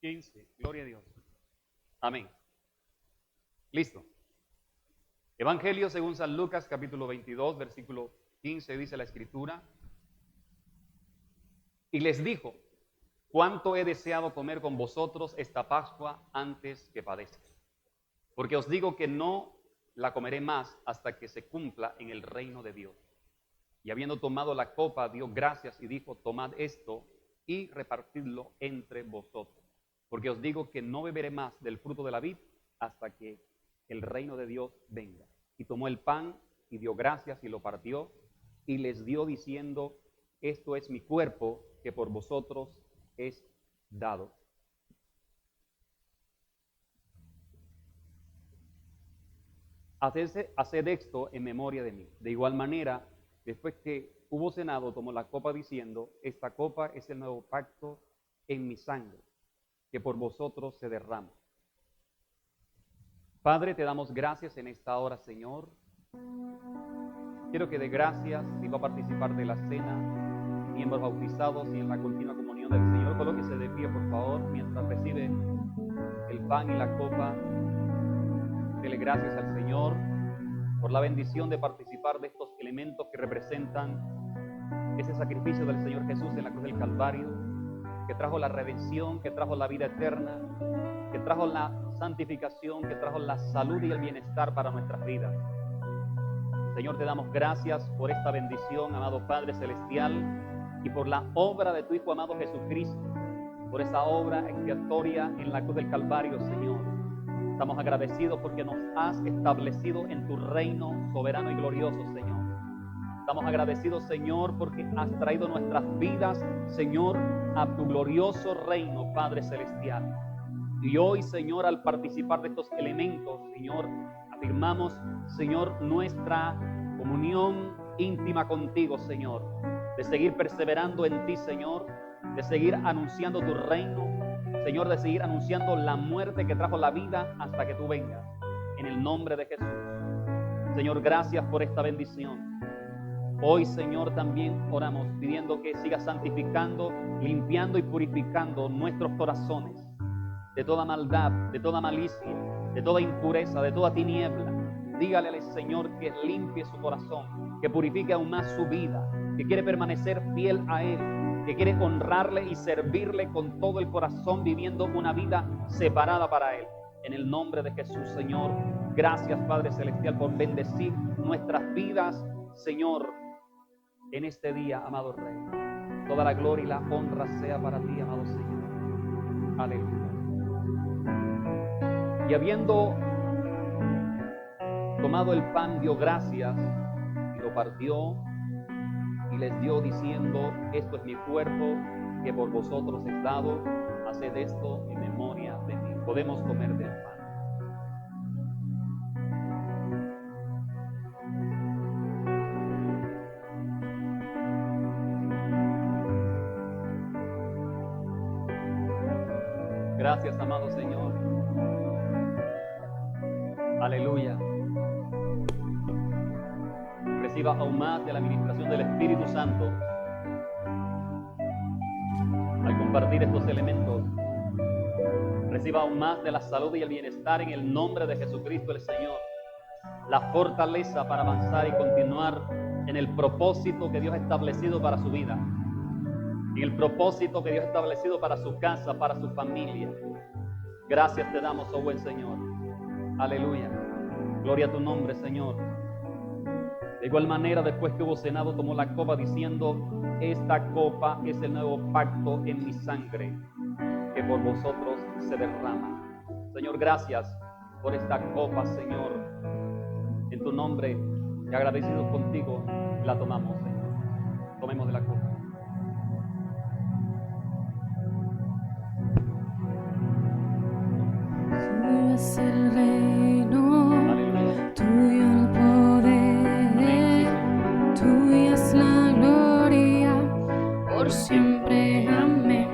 15. Gloria a Dios. Amén. Listo. Evangelio según San Lucas, capítulo 22, versículo 15, dice la Escritura. Y les dijo: cuánto he deseado comer con vosotros esta Pascua antes que padezca. Porque os digo que no la comeré más hasta que se cumpla en el reino de Dios. Y habiendo tomado la copa, dio gracias y dijo: tomad esto y repartidlo entre vosotros. Porque os digo que no beberé más del fruto de la vid hasta que el reino de Dios venga. Y tomó el pan y dio gracias y lo partió y les dio diciendo: esto es mi cuerpo que por vosotros es dado. Haced esto en memoria de mí. De igual manera, después que hubo cenado, tomó la copa diciendo: esta copa es el nuevo pacto en mi sangre, que por vosotros se derrama. Padre, te damos gracias en esta hora, Señor. Quiero que de gracias, si va a participar de la cena, miembros bautizados y en la continua comunión del Señor, colóquese de pie, por favor, mientras recibe el pan y la copa. Dele gracias al Señor por la bendición de participar de estos elementos que representan ese sacrificio del Señor Jesús en la cruz del Calvario, que trajo la redención, que trajo la vida eterna, que trajo la santificación, que trajo la salud y el bienestar para nuestras vidas. Señor, te damos gracias por esta bendición, amado Padre Celestial, y por la obra de tu Hijo amado Jesucristo, por esa obra expiatoria en la cruz del Calvario, Señor. Estamos agradecidos porque nos has establecido en tu reino soberano y glorioso, Señor. Estamos agradecidos, Señor, porque has traído nuestras vidas, Señor, a tu glorioso reino, Padre Celestial. Y hoy, Señor, al participar de estos elementos, Señor, afirmamos, Señor, nuestra comunión íntima contigo, Señor, de seguir perseverando en ti, Señor, de seguir anunciando tu reino, Señor, de seguir anunciando la muerte que trajo la vida hasta que tú vengas, en el nombre de Jesús. Señor, gracias por esta bendición. Hoy, Señor, también oramos pidiendo que sigas santificando, limpiando y purificando nuestros corazones de toda maldad, de toda malicia, de toda impureza, de toda tiniebla. Dígale al Señor que limpie su corazón, que purifique aún más su vida, que quiere permanecer fiel a Él, que quiere honrarle y servirle con todo el corazón, viviendo una vida separada para Él. En el nombre de Jesús, Señor, gracias, Padre Celestial, por bendecir nuestras vidas, Señor, en este día, amado Rey. Toda la gloria y la honra sea para ti, amado Señor. Aleluya. Y habiendo tomado el pan, dio gracias y lo partió y les dio diciendo: esto es mi cuerpo que por vosotros es dado, haced esto en memoria de mí. Podemos comer del pan. Gracias, amado Señor. Aleluya. Reciba aún más de la administración del Espíritu Santo al compartir estos elementos. Reciba aún más de la salud y el bienestar en el nombre de Jesucristo el Señor. La fortaleza para avanzar y continuar en el propósito que Dios ha establecido para su vida, en el propósito que Dios ha establecido para su casa, para su familia. Gracias te damos, oh buen Señor. Aleluya. Gloria a tu nombre, Señor. De igual manera, después que hubo cenado, tomó la copa diciendo: esta copa es el nuevo pacto en mi sangre, que por vosotros se derrama. Señor, gracias por esta copa, Señor. En tu nombre, y agradecidos contigo, la tomamos, Señor. Tomemos de la copa. Tuyo es el reino, tuyo el poder, tuya es la gloria, por siempre, amén.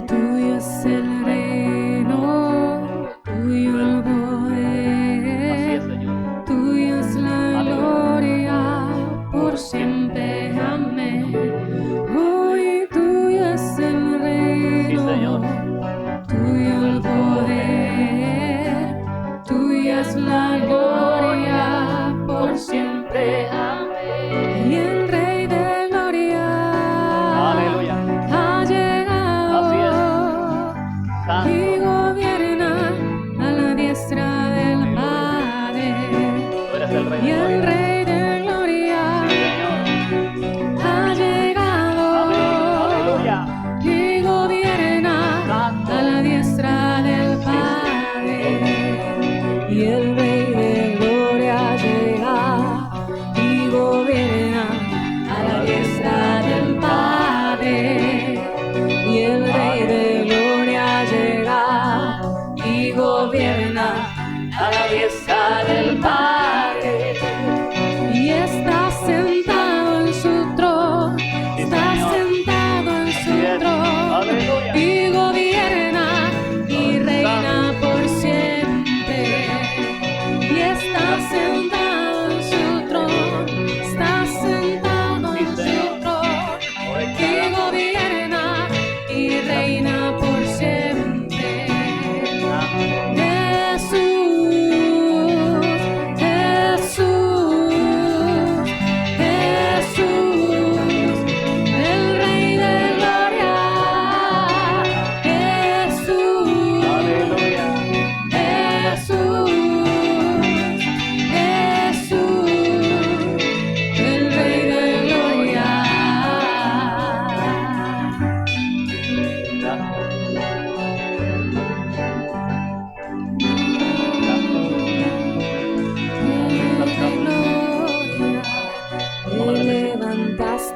Tuyo es el reino, tuyo el poder, tuya es la gloria, por siempre, amén. Hoy tuyo es el reino. y el Rey de Gloria llega y gobierna a la diestra del Padre. Y el Rey de Gloria llega y gobierna a la diestra del Padre. Y está sentado en su trono, está sentado en su trono, y gobierna y reina por siempre. Y está sentado en su trono, está sentado en su trono, y gobierna y reina por siempre.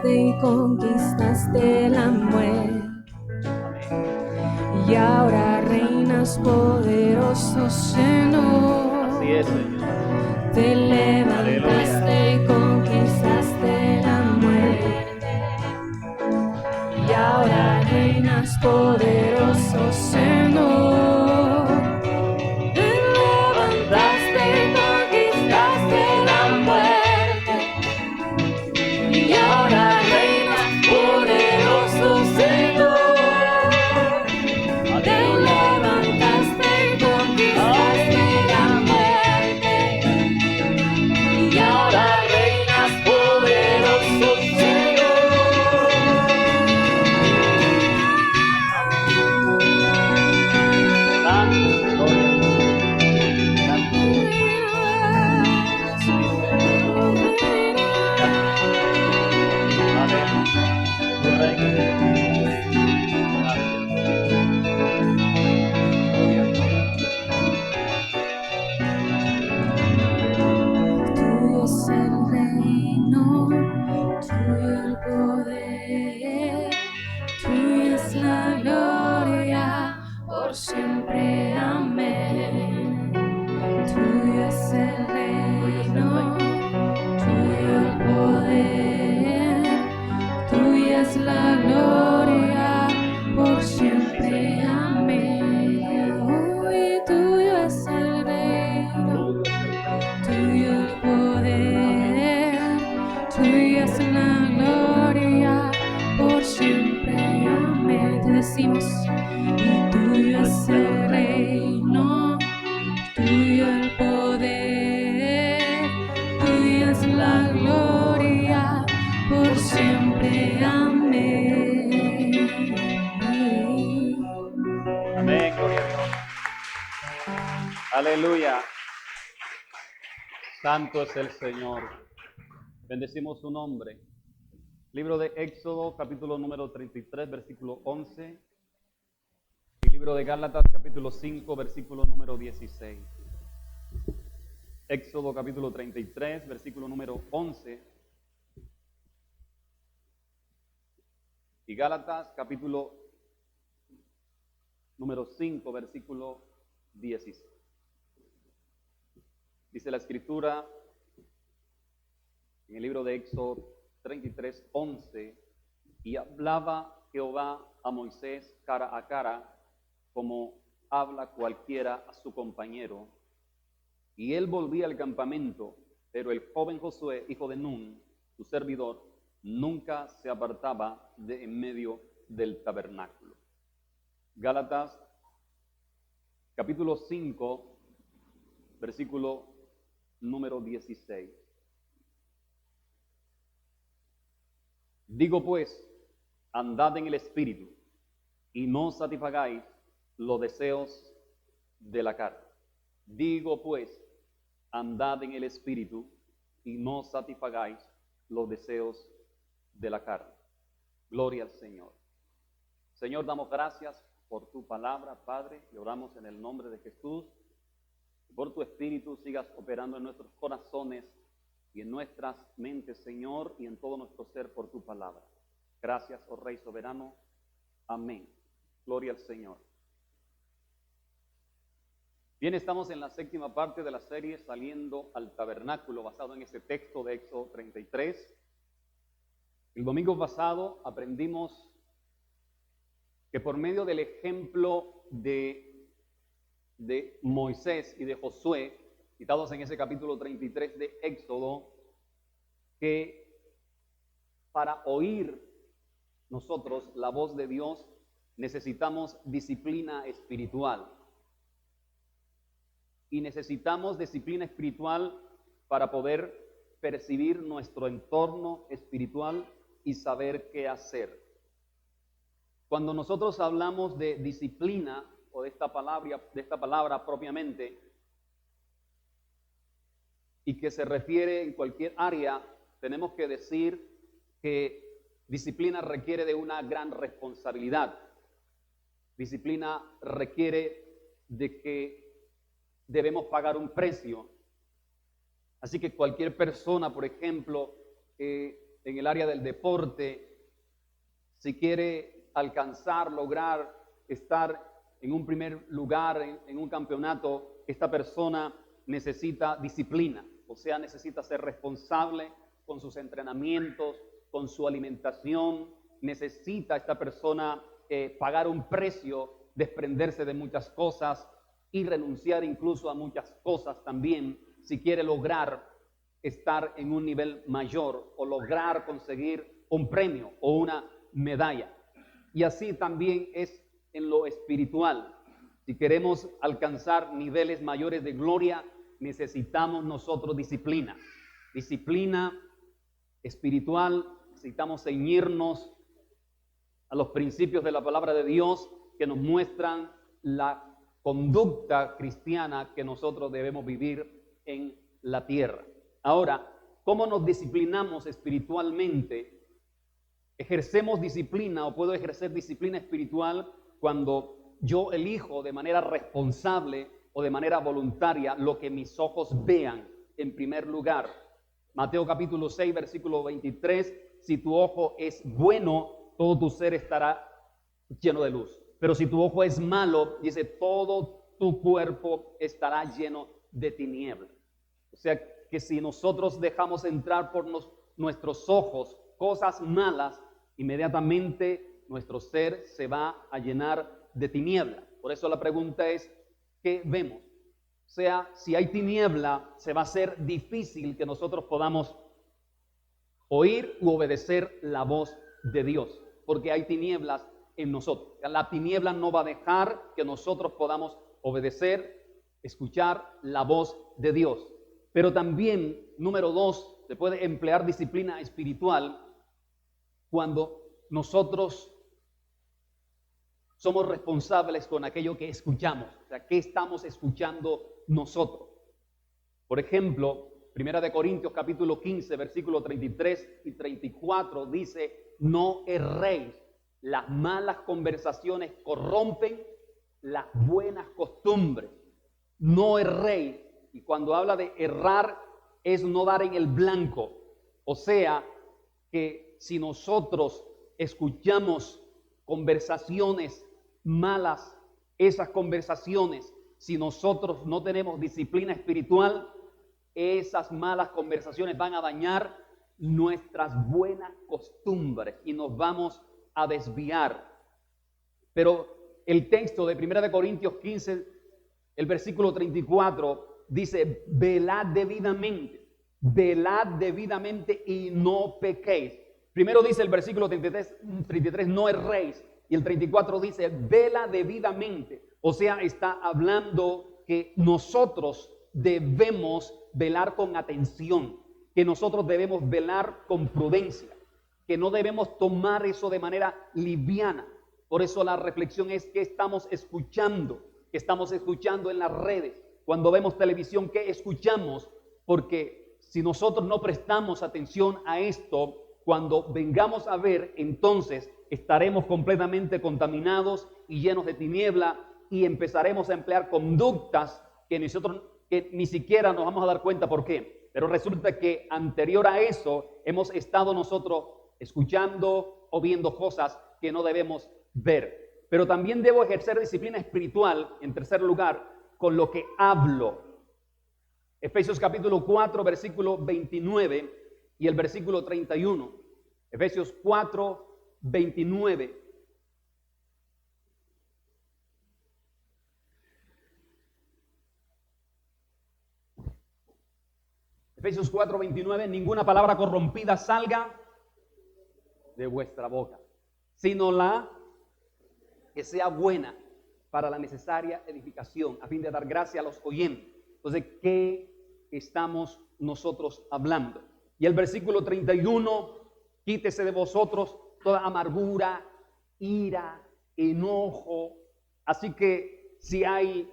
Y conquistaste la muerte, y ahora reinas poderoso, Señor. Así es, Señor. Te levantaste y conquistaste la muerte, y ahora reinas poderoso, Señor. Te levantaste y conquistaste la muerte, y ahora reinas poderoso, Señor. Te levantaste y conquistaste la muerte, y ahora reinas poderoso, Señor. Tuyo es el reino, tuyo el poder, tuya es la gloria, por siempre, amén. Tuyo es el reino, tuyo el poder, tuya es la gloria, por siempre, amén. Hoy tuyo es el reino, tuyo el poder, tuya es la gloria, por siempre, amén. Te decimos, y tuyo es el reino, tuyo el poder, tuya es la gloria, por siempre, amén. Amén, gloria a Dios. Aleluya. Santo es el Señor. Bendecimos su nombre. Libro de Éxodo, capítulo número 33, versículo 11. Y libro de Gálatas, capítulo 5, versículo número 16. Éxodo, capítulo 33, versículo número 11. Y Gálatas, capítulo número 5, versículo 16. Dice la Escritura en el libro de Éxodo 33, 11, y hablaba Jehová a Moisés cara a cara, como habla cualquiera a su compañero. Y él volvía al campamento, pero el joven Josué, hijo de Nun, su servidor, nunca se apartaba de en medio del tabernáculo. Gálatas, capítulo 5, versículo número 16. Digo pues, andad en el Espíritu, y no satisfagáis los deseos de la carne. Digo pues, andad en el Espíritu, y no satisfagáis los deseos de la carne. Gloria al Señor. Señor, damos gracias por tu palabra, Padre, y oramos en el nombre de Jesús. por tu Espíritu sigas operando en nuestros corazones y en nuestras mentes, Señor, y en todo nuestro ser por tu palabra. Gracias, oh Rey soberano. Amén. Gloria al Señor. Bien, estamos en la séptima parte de la serie Saliendo al Tabernáculo, basado en ese texto de Éxodo 33. El domingo pasado aprendimos que por medio del ejemplo de Moisés y de Josué, citados en ese capítulo 33 de Éxodo, que para oír nosotros la voz de Dios necesitamos disciplina espiritual. Y necesitamos disciplina espiritual para poder percibir nuestro entorno espiritual y saber qué hacer. Cuando nosotros hablamos de disciplina o de esta palabra propiamente, y que se refiere en cualquier área, tenemos que decir que disciplina requiere de una gran responsabilidad. Disciplina requiere de que debemos pagar un precio. Así que cualquier persona, por ejemplo, en el área del deporte, si quiere alcanzar, lograr estar en un primer lugar en un campeonato, esta persona necesita disciplina, o sea, necesita ser responsable con sus entrenamientos, con su alimentación. Necesita esta persona pagar un precio, desprenderse de muchas cosas y renunciar incluso a muchas cosas también, si quiere lograr estar en un nivel mayor o lograr conseguir un premio o una medalla. Y así también es en lo espiritual. Si queremos alcanzar niveles mayores de gloria, necesitamos nosotros disciplina. Disciplina espiritual, necesitamos ceñirnos a los principios de la palabra de Dios que nos muestran la conducta cristiana que nosotros debemos vivir en la tierra. Ahora, ¿cómo nos disciplinamos espiritualmente? Ejercemos disciplina o puedo ejercer disciplina espiritual cuando yo elijo de manera responsable o de manera voluntaria lo que mis ojos vean en primer lugar. Mateo capítulo 6, versículo 23, si tu ojo es bueno, todo tu ser estará lleno de luz. Pero si tu ojo es malo, dice, todo tu cuerpo estará lleno de tinieblas. O sea que si nosotros dejamos entrar por nuestros ojos cosas malas, inmediatamente nuestro ser se va a llenar de tiniebla. Por eso la pregunta es, ¿qué vemos? O sea, si hay tiniebla, se va a hacer difícil que nosotros podamos oír u obedecer la voz de Dios, porque hay tinieblas en nosotros. La tiniebla no va a dejar que nosotros podamos obedecer, escuchar la voz de Dios. Pero también, número 2, se puede emplear disciplina espiritual cuando nosotros somos responsables con aquello que escuchamos. O sea, ¿qué estamos escuchando nosotros? Por ejemplo, 1 Corintios capítulo 15, versículos 33 y 34 dice, no erréis. Las malas conversaciones corrompen las buenas costumbres. No erréis. Y cuando habla de errar, es no dar en el blanco. O sea, que si nosotros escuchamos conversaciones malas, esas conversaciones, si nosotros no tenemos disciplina espiritual, esas malas conversaciones van a dañar nuestras buenas costumbres y nos vamos a desviar. Pero el texto de 1 Corintios 15, el versículo 34, dice, velad debidamente y no pequéis. Primero dice el versículo 33, no erréis, y el 34 dice, vela debidamente. O sea, está hablando que nosotros debemos velar con atención, que nosotros debemos velar con prudencia, que no debemos tomar eso de manera liviana. Por eso la reflexión es que estamos escuchando en las redes. Cuando vemos televisión, ¿qué escuchamos? Porque si nosotros no prestamos atención a esto, cuando vengamos a ver, entonces estaremos completamente contaminados y llenos de tiniebla y empezaremos a emplear conductas que nosotros que ni siquiera nos vamos a dar cuenta por qué. Pero resulta que anterior a eso hemos estado nosotros escuchando o viendo cosas que no debemos ver. Pero también debo ejercer disciplina espiritual, en tercer lugar, con lo que hablo. Efesios capítulo 4, versículo 29 y el versículo 31. Efesios 4, 29. Efesios 4, 29. Ninguna palabra corrompida salga de vuestra boca, sino la que sea buena para la necesaria edificación, a fin de dar gracia a los oyentes. Entonces, ¿qué estamos nosotros hablando? Y el versículo 31, quítese de vosotros toda amargura, ira, enojo. Así que si hay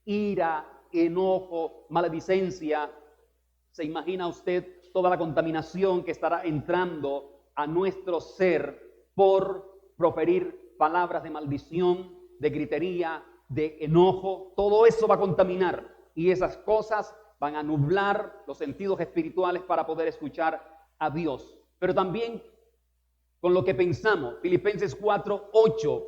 ira, enojo, maledicencia, ¿se imagina usted toda la contaminación que estará entrando a nuestro ser por proferir palabras de maldición, de gritería, de enojo? Todo eso va a contaminar y esas cosas van a nublar los sentidos espirituales para poder escuchar a Dios. Pero también con lo que pensamos. Filipenses 4, 8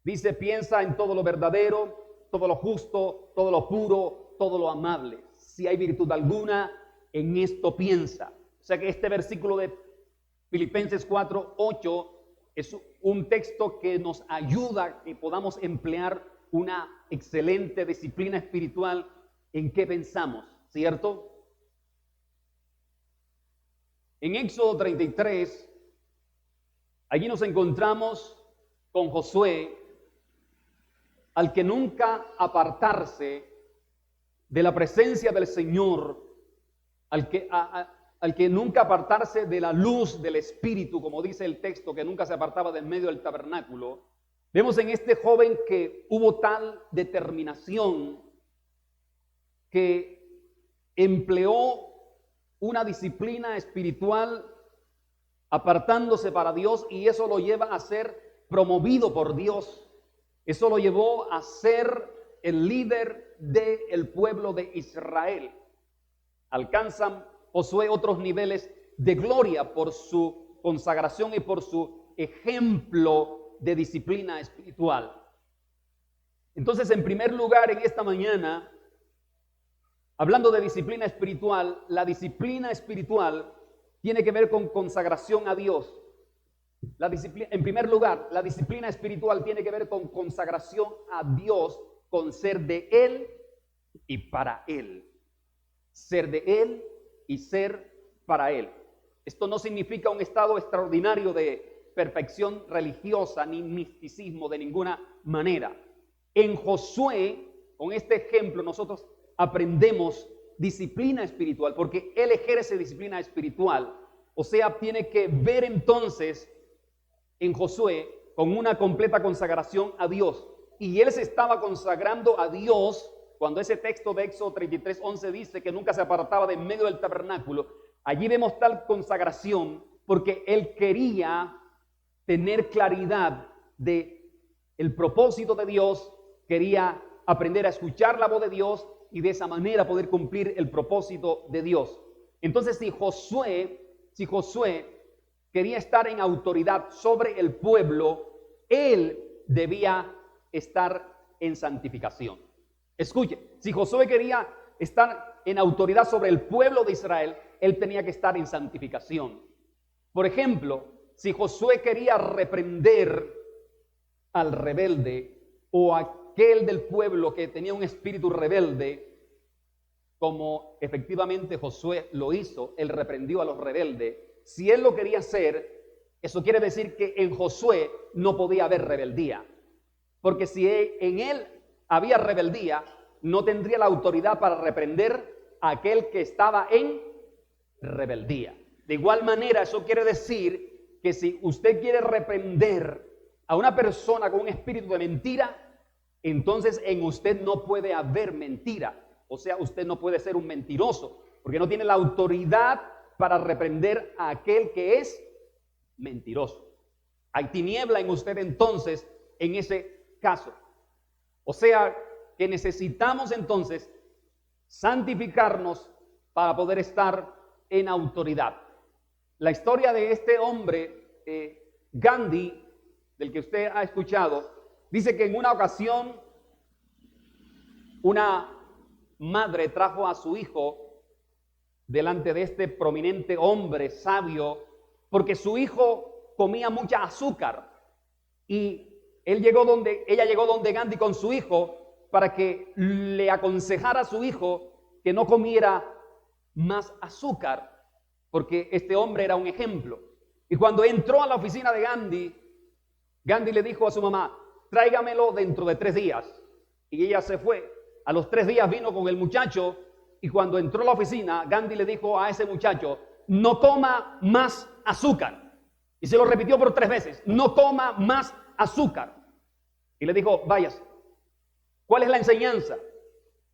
dice: piensa en todo lo verdadero, todo lo justo, todo lo puro, todo lo amable. Si hay virtud alguna, en esto piensa. O sea que este versículo de Filipenses 4, 8 es un texto que nos ayuda a que podamos emplear una excelente disciplina espiritual en qué pensamos, ¿cierto? En Éxodo 33, allí nos encontramos con Josué, al que nunca apartarse de la presencia del Señor, al que nunca apartarse de la luz del Espíritu, como dice el texto, que nunca se apartaba del medio del tabernáculo. Vemos en este joven que hubo tal determinación que empleó una disciplina espiritual apartándose para Dios, y eso lo lleva a ser promovido por Dios. Eso lo llevó a ser el líder del pueblo de Israel. Alcanzan Josué otros niveles de gloria por su consagración y por su ejemplo de disciplina espiritual. Entonces, en primer lugar, en esta mañana, hablando de disciplina espiritual, la disciplina espiritual tiene que ver con consagración a Dios. En primer lugar, la disciplina espiritual tiene que ver con consagración a Dios, con ser de Él y para Él. Ser de Él y ser para Él. Esto no significa un estado extraordinario de perfección religiosa ni misticismo de ninguna manera. En Josué, con este ejemplo, nosotros aprendemos disciplina espiritual, porque él ejerce disciplina espiritual. O sea, tiene que ver entonces en Josué con una completa consagración a Dios. Y él se estaba consagrando a Dios cuando ese texto de Éxodo 33, 11 dice que nunca se apartaba de en medio del tabernáculo. Allí vemos tal consagración porque él quería tener claridad de el propósito de Dios, quería aprender a escuchar la voz de Dios y de esa manera poder cumplir el propósito de Dios. Entonces, si Josué quería estar en autoridad sobre el pueblo, él debía estar en santificación. Escuche, si Josué quería estar en autoridad sobre el pueblo de Israel, él tenía que estar en santificación. Por ejemplo, si Josué quería reprender al rebelde o aquel del pueblo que tenía un espíritu rebelde, como efectivamente Josué lo hizo, él reprendió a los rebeldes. Si él lo quería hacer, eso quiere decir que en Josué no podía haber rebeldía. Porque si en él había rebeldía, no tendría la autoridad para reprender a aquel que estaba en rebeldía. De igual manera, eso quiere decir que si usted quiere reprender a una persona con un espíritu de mentira, entonces en usted no puede haber mentira. O sea, usted no puede ser un mentiroso, porque no tiene la autoridad para reprender a aquel que es mentiroso. Hay tiniebla en usted entonces en ese caso. O sea, que necesitamos entonces santificarnos para poder estar en autoridad. La historia de este hombre, Gandhi, del que usted ha escuchado, dice que en una ocasión una madre trajo a su hijo delante de este prominente hombre sabio porque su hijo comía mucha azúcar y ella llegó donde Gandhi con su hijo para que le aconsejara a su hijo que no comiera más azúcar, porque este hombre era un ejemplo. Y cuando entró a la oficina de Gandhi, Gandhi le dijo a su mamá, tráigamelo dentro de 3 días. Y ella se fue. A los 3 días vino con el muchacho y cuando entró a la oficina, Gandhi le dijo a ese muchacho, no coma más azúcar. Y se lo repitió por 3 veces, no coma más azúcar. Y le dijo, váyase. ¿Cuál es la enseñanza?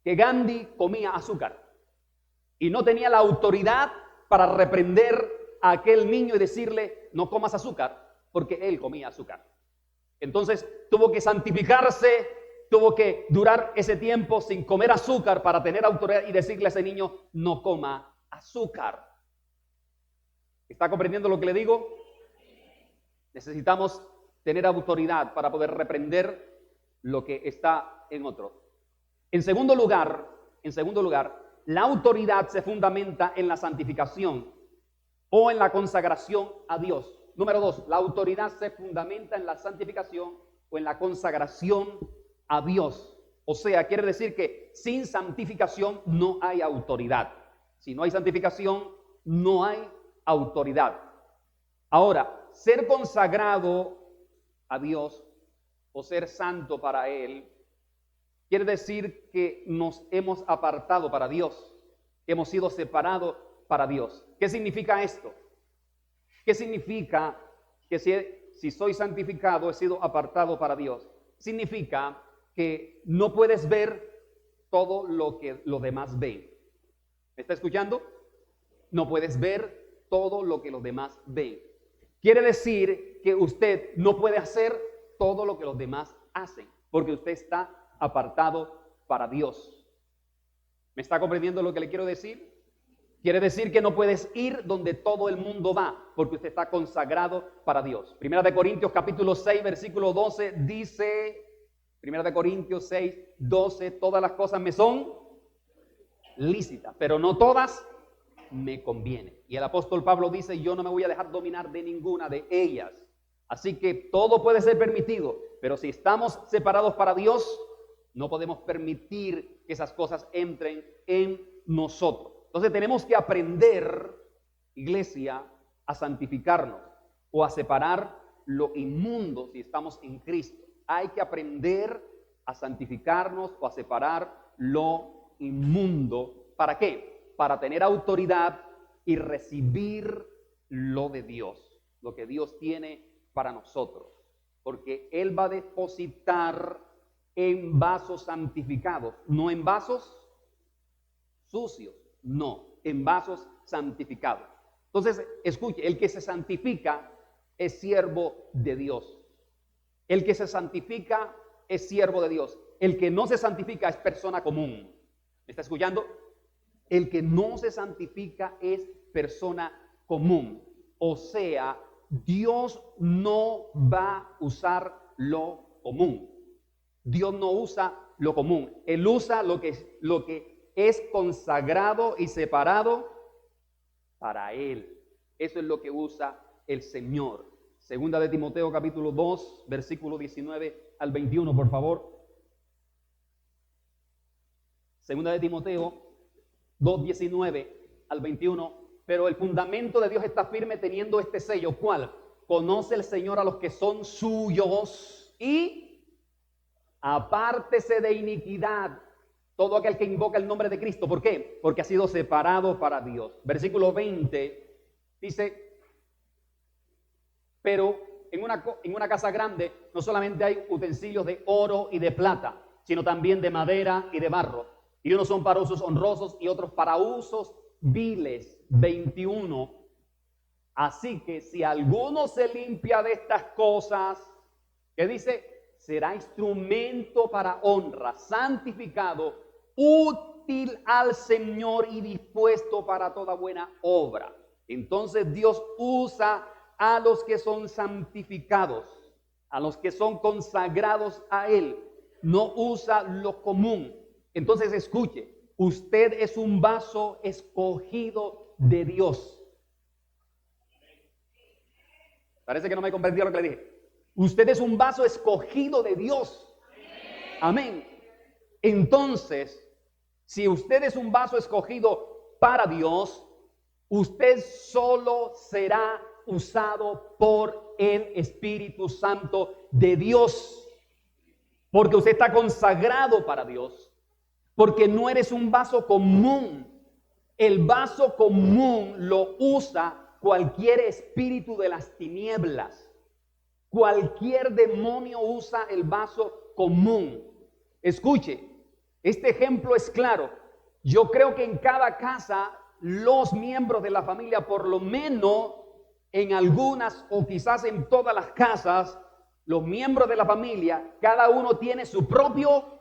Que Gandhi comía azúcar y no tenía la autoridad para reprender a aquel niño y decirle, no comas azúcar, porque él comía azúcar. Entonces tuvo que santificarse, tuvo que durar ese tiempo sin comer azúcar para tener autoridad y decirle a ese niño, no coma azúcar. ¿Está comprendiendo lo que le digo? Necesitamos tener autoridad para poder reprender lo que está en otro. En segundo lugar, la autoridad se fundamenta en la santificación o en la consagración a Dios. Número 2, la autoridad se fundamenta en la santificación o en la consagración a Dios. O sea, quiere decir que sin santificación no hay autoridad. Si no hay santificación, no hay autoridad. Ahora, ser consagrado a Dios o ser santo para Él quiere decir que nos hemos apartado para Dios, hemos sido separados para Dios. ¿Qué significa esto? ¿Qué significa que si soy santificado, he sido apartado para Dios? Significa que no puedes ver todo lo que los demás ven. ¿Me está escuchando? No puedes ver todo lo que los demás ven. Quiere decir que usted no puede hacer todo lo que los demás hacen, porque usted está apartado para Dios. ¿Me está comprendiendo lo que le quiero decir? Quiere decir que no puedes ir donde todo el mundo va, porque usted está consagrado para Dios. Primera de Corintios capítulo 6, versículo 12 dice, Primera de Corintios 6, 12, todas las cosas me son lícitas, pero no todas me convienen. Y el apóstol Pablo dice, yo no me voy a dejar dominar de ninguna de ellas. Así que todo puede ser permitido, pero si estamos separados para Dios, no podemos permitir que esas cosas entren en nosotros. Entonces tenemos que aprender, iglesia, a santificarnos o a separar lo inmundo si estamos en Cristo. Hay que aprender a santificarnos o a separar lo inmundo. ¿Para qué? Para tener autoridad y recibir lo de Dios, lo que Dios tiene para nosotros. Porque Él va a depositar en vasos santificados, no en vasos sucios, no, en vasos santificados. Entonces, escuche, el que se santifica es siervo de Dios. El que se santifica es siervo de Dios. El que no se santifica es persona común. ¿Me está escuchando? El que no se santifica es persona común. O sea, Dios no va a usar lo común. Dios no usa lo común. Él usa lo que es consagrado y separado para Él. Eso es lo que usa el Señor. Segunda de Timoteo capítulo 2, versículo 19 al 21, por favor. Segunda de Timoteo 2, 19 al 21. Pero el fundamento de Dios está firme teniendo este sello. ¿Cuál? Conoce el Señor a los que son suyos y apártese de iniquidad todo aquel que invoca el nombre de Cristo. ¿Por qué? Porque ha sido separado para Dios. Versículo 20 dice, pero en una casa grande no solamente hay utensilios de oro y de plata, sino también de madera y de barro. Y unos son para usos honrosos y otros para usos viles. 21. Así que si alguno se limpia de estas cosas, ¿qué dice? Será instrumento para honra, santificado, útil útil al Señor y dispuesto para toda buena obra. Entonces Dios usa a los que son santificados, a los que son consagrados a Él. No usa lo común. Entonces escuche, usted es un vaso escogido de Dios. Parece que no me comprendió lo que le dije. Usted es un vaso escogido de Dios. Amén. Entonces, si usted es un vaso escogido para Dios, usted solo será usado por el Espíritu Santo de Dios. Porque usted está consagrado para Dios. Porque no eres un vaso común. El vaso común lo usa cualquier espíritu de las tinieblas. Cualquier demonio usa el vaso común. Escuche, este ejemplo es claro. Yo creo que en cada casa los miembros de la familia, por lo menos en algunas o quizás en todas las casas, los miembros de la familia, cada uno tiene su propio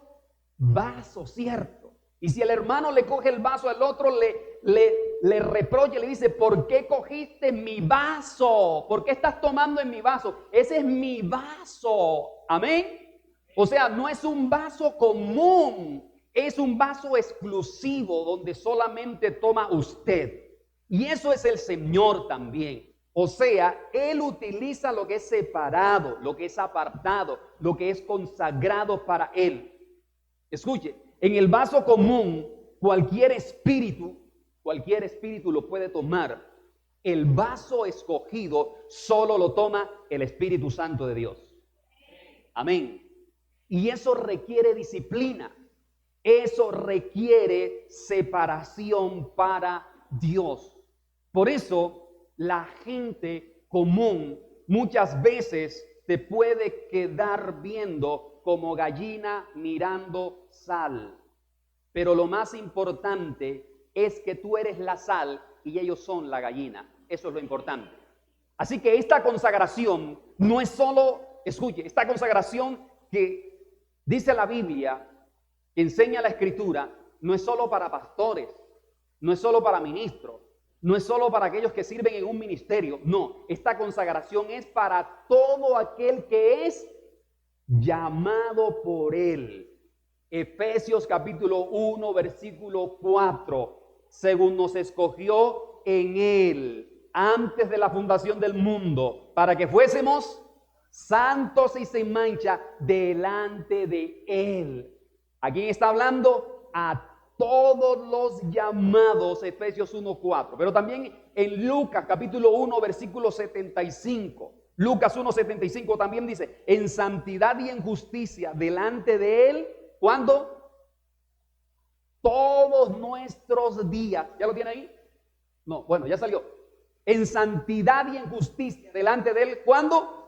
vaso, ¿cierto? Y si el hermano le coge el vaso al otro, le reprocha, le dice, ¿por qué cogiste mi vaso? ¿Por qué estás tomando en mi vaso? Ese es mi vaso. Amén. O sea, no es un vaso común, es un vaso exclusivo donde solamente toma usted. Y eso es el Señor también. O sea, Él utiliza lo que es separado, lo que es apartado, lo que es consagrado para Él. Escuche, en el vaso común, cualquier espíritu lo puede tomar. El vaso escogido solo lo toma el Espíritu Santo de Dios. Amén. Y eso requiere disciplina. Eso requiere separación para Dios. Por eso, la gente común muchas veces te puede quedar viendo como gallina mirando sal. Pero lo más importante es que tú eres la sal y ellos son la gallina. Eso es lo importante. Así que esta consagración no es solo, escuche, esta consagración que dice la Biblia, que enseña la Escritura, no es solo para pastores, no es solo para ministros, no es solo para aquellos que sirven en un ministerio. No, esta consagración es para todo aquel que es llamado por Él. Efesios capítulo 1, versículo 4. Según nos escogió en Él, antes de la fundación del mundo, para que fuésemos santos y sin mancha delante de Él. ¿A quién está hablando? A todos los llamados, Efesios 1:4. Pero también en Lucas capítulo 1, versículo 75. Lucas 1:75 también dice, en santidad y en justicia delante de Él, ¿cuándo? Todos nuestros días. ¿Ya lo tiene ahí? No, bueno, ya salió. En santidad y en justicia delante de Él, ¿cuándo?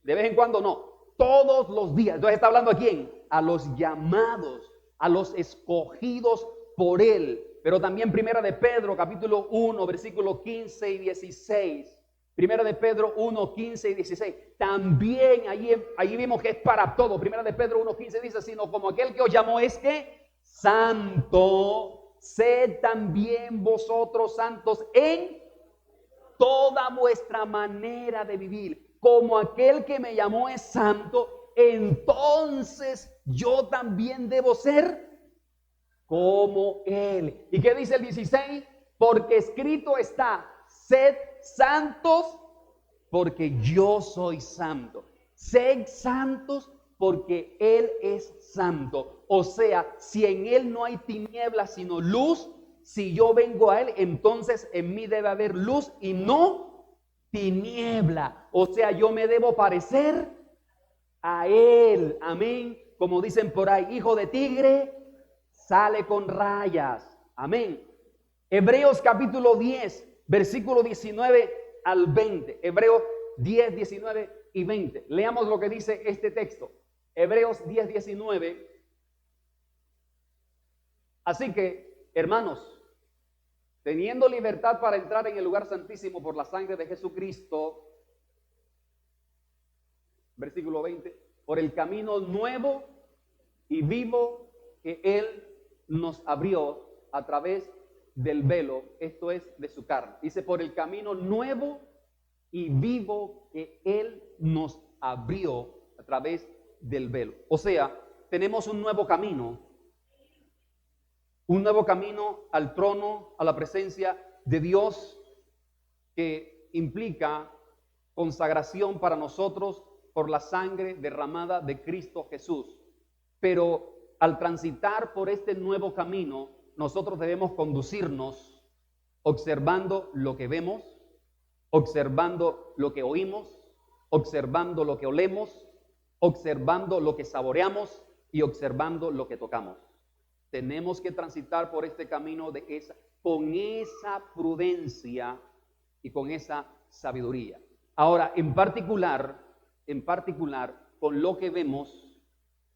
De vez en cuando no. Todos los días. Entonces está hablando a quién? A los llamados, a los escogidos por Él. Pero también Primera de Pedro, capítulo 1, versículos 15 y 16. Primera de Pedro 1, 15 y 16. También ahí vimos que es para todo. Primera de Pedro 1, 15 dice, sino como aquel que os llamó es que santo, sed también vosotros santos en toda vuestra manera de vivir. Como aquel que me llamó es santo, entonces yo también debo ser como Él. ¿Y qué dice el 16? Porque escrito está, sed santos porque yo soy santo. Sed santos porque Él es santo. O sea, si en Él no hay tinieblas sino luz, si yo vengo a Él, entonces en mí debe haber luz y no tiniebla. O sea, yo me debo parecer a Él. Amén. Como dicen por ahí, hijo de tigre sale con rayas. Amén. Hebreos capítulo 10, versículo 19 al 20. Hebreos 10, 19 y 20. Leamos lo que dice este texto. Hebreos 10, 19. Así que, hermanos, teniendo libertad para entrar en el lugar santísimo por la sangre de Jesucristo, versículo 20, por el camino nuevo y vivo que Él nos abrió a través del velo, esto es, de su carne. Dice, por el camino nuevo y vivo que Él nos abrió a través del velo. O sea, tenemos un nuevo camino al trono, a la presencia de Dios, que implica consagración para nosotros por la sangre derramada de Cristo Jesús. Pero al transitar por este nuevo camino, nosotros debemos conducirnos observando lo que vemos, observando lo que oímos, observando lo que olemos, observando lo que saboreamos y observando lo que tocamos. Tenemos que transitar por este camino con esa prudencia y con esa sabiduría. Ahora, en particular, con lo que vemos,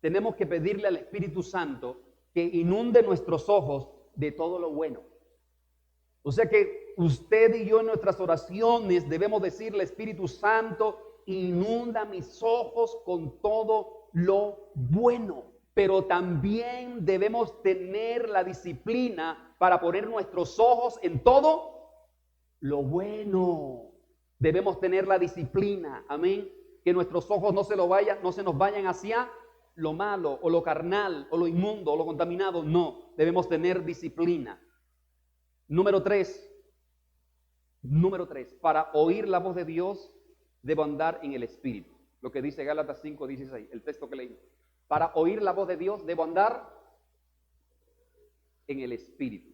tenemos que pedirle al Espíritu Santo que inunde nuestros ojos de todo lo bueno. O sea que usted y yo en nuestras oraciones debemos decirle, Espíritu Santo, inunda mis ojos con todo lo bueno. Pero también debemos tener la disciplina para poner nuestros ojos en todo lo bueno. Debemos tener la disciplina, amén, que nuestros ojos no se nos vayan hacia lo malo o lo carnal o lo inmundo o lo contaminado. No, debemos tener disciplina. Número 3, para oír la voz de Dios debo andar en el Espíritu. Lo que dice Gálatas 5:16, el texto que leí. Para oír la voz de Dios debo andar en el Espíritu.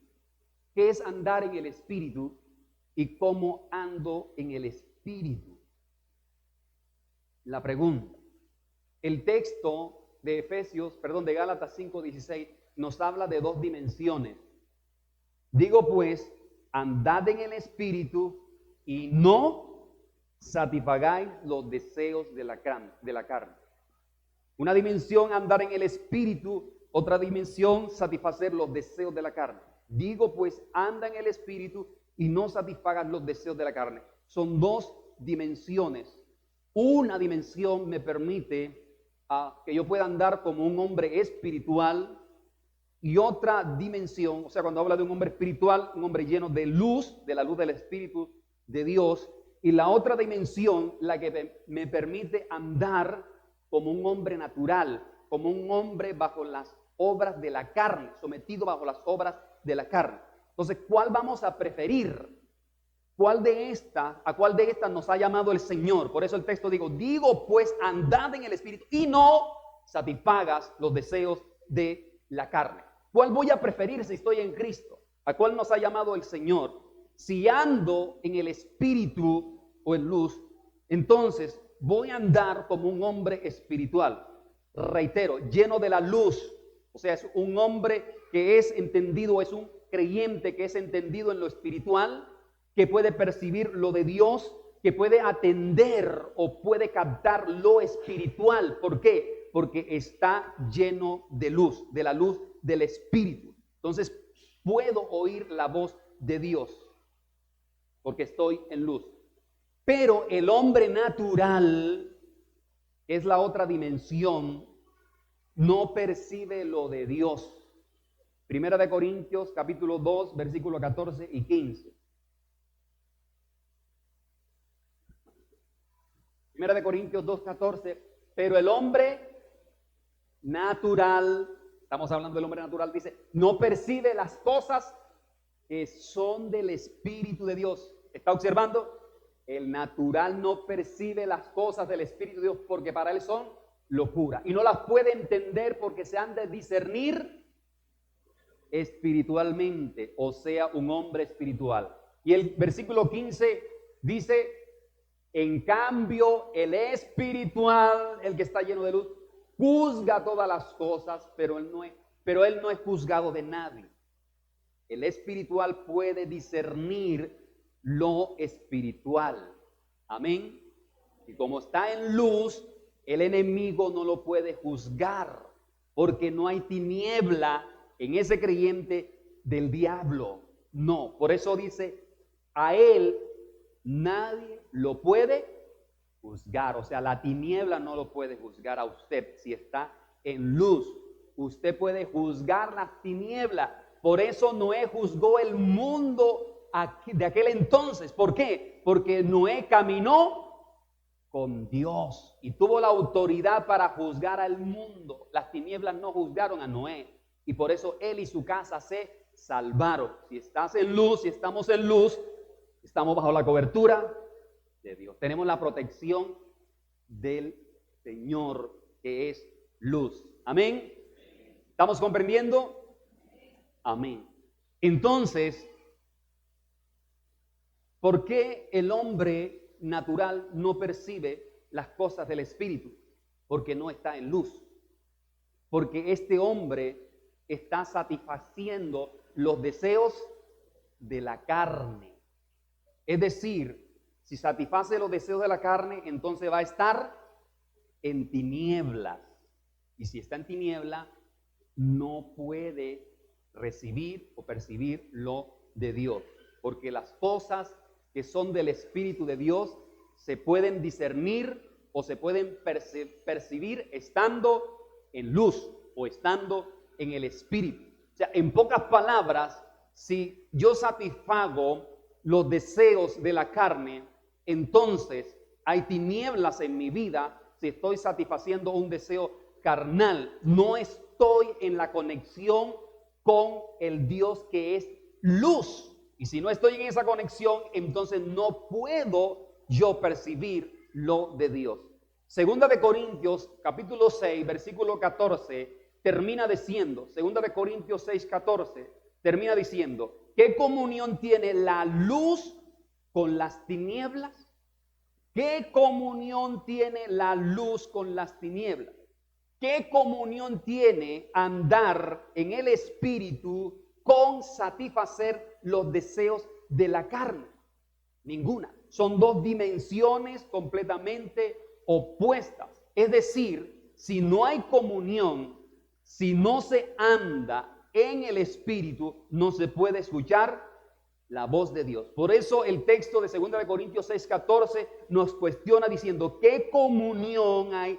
¿Qué es andar en el Espíritu y cómo ando en el Espíritu? La pregunta. El texto de Gálatas 5:16 nos habla de dos dimensiones. Digo pues, andad en el Espíritu y no satisfagáis los deseos de la carne. Una dimensión, andar en el Espíritu, otra dimensión, satisfacer los deseos de la carne. Digo pues, anda en el Espíritu y no satisfagas los deseos de la carne. Son dos dimensiones. Una dimensión me permite que yo pueda andar como un hombre espiritual, y otra dimensión, o sea, cuando habla de un hombre espiritual, un hombre lleno de luz, de la luz del Espíritu de Dios, y la otra dimensión, la que me permite andar como un hombre natural, como un hombre bajo las obras de la carne, sometido bajo las obras de la carne. Entonces, ¿cuál vamos a preferir? ¿A cuál de estas nos ha llamado el Señor? Por eso el texto digo pues, andad en el Espíritu y no satisfagas los deseos de la carne. ¿Cuál voy a preferir si estoy en Cristo? ¿A cuál nos ha llamado el Señor? Si ando en el Espíritu o en luz, entonces voy a andar como un hombre espiritual. Reitero, lleno de la luz. O sea, es un hombre que es entendido, es un creyente que es entendido en lo espiritual, que puede percibir lo de Dios, que puede atender o puede captar lo espiritual. ¿Por qué? Porque está lleno de luz, de la luz del Espíritu. Entonces, puedo oír la voz de Dios porque estoy en luz. Pero el hombre natural, que es la otra dimensión, no percibe lo de Dios. Primera de Corintios, capítulo 2, versículos 14 y 15. Primera de Corintios 2, 14. Pero el hombre natural, estamos hablando del hombre natural, dice, no percibe las cosas que son del Espíritu de Dios. ¿Está observando? El natural no percibe las cosas del Espíritu de Dios porque para él son locura. Y no las puede entender porque se han de discernir espiritualmente, o sea, un hombre espiritual. Y el versículo 15 dice, en cambio, el espiritual, el que está lleno de luz, juzga todas las cosas, pero él no es juzgado de nadie. El espiritual puede discernir lo espiritual. Amén. Y como está en luz, el enemigo no lo puede juzgar, porque no hay tiniebla en ese creyente del diablo. No, por eso dice, a él nadie lo puede juzgar. O sea, la tiniebla no lo puede juzgar a usted si está en luz. usted puede juzgar las tinieblas. Por eso Noé juzgó el mundo de aquel entonces. ¿Por qué? Porque Noé caminó con Dios y tuvo la autoridad para juzgar al mundo. Las tinieblas no juzgaron a Noé y por eso él y su casa se salvaron. Si estás en luz, si estamos en luz, estamos bajo la cobertura de Dios. Tenemos la protección del Señor, que es luz. Amén. ¿Estamos comprendiendo? Amén. Entonces, ¿por qué el hombre natural no percibe las cosas del Espíritu? Porque no está en luz. Porque este hombre está satisfaciendo los deseos de la carne. Es decir, si satisface los deseos de la carne, entonces va a estar en tinieblas. Y si está en tinieblas, no puede recibir o percibir lo de Dios. Porque las cosas que son del Espíritu de Dios se pueden discernir o se pueden percibir estando en luz o estando en el Espíritu. O sea, en pocas palabras, si yo satisfago los deseos de la carne, entonces hay tinieblas en mi vida. Si estoy satisfaciendo un deseo carnal, no estoy en la conexión con el Dios que es luz. Y si no estoy en esa conexión, entonces no puedo yo percibir lo de Dios. Segunda de Corintios, capítulo 6, versículo 14, termina diciendo, Segunda de Corintios 6, 14, termina diciendo, ¿qué comunión tiene la luz con las tinieblas? ¿Qué comunión tiene la luz con las tinieblas? ¿Qué comunión tiene andar en el Espíritu con satisfacer los deseos de la carne? Ninguna. Son dos dimensiones completamente opuestas. Es decir, si no hay comunión, si no se anda en el Espíritu, no se puede escuchar la voz de Dios. Por eso el texto de 2 de Corintios 6:14 nos cuestiona diciendo, ¿qué comunión hay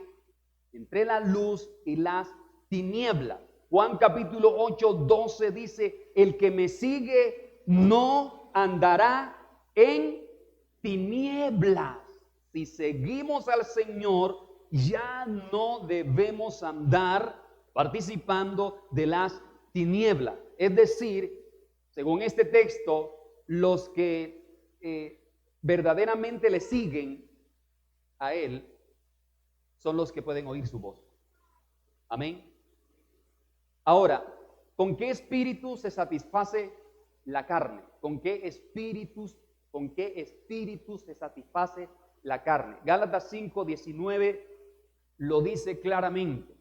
entre la luz y las tinieblas? Juan capítulo 8:12 dice, el que me sigue no andará en tinieblas. Si seguimos al Señor, ya no debemos andar participando de las tinieblas. Es decir, según este texto, los que verdaderamente le siguen a Él son los que pueden oír su voz. Amén. Ahora, ¿con qué espíritu se satisface la carne? ¿Con qué espíritu se satisface la carne? Gálatas 5:19 lo dice claramente.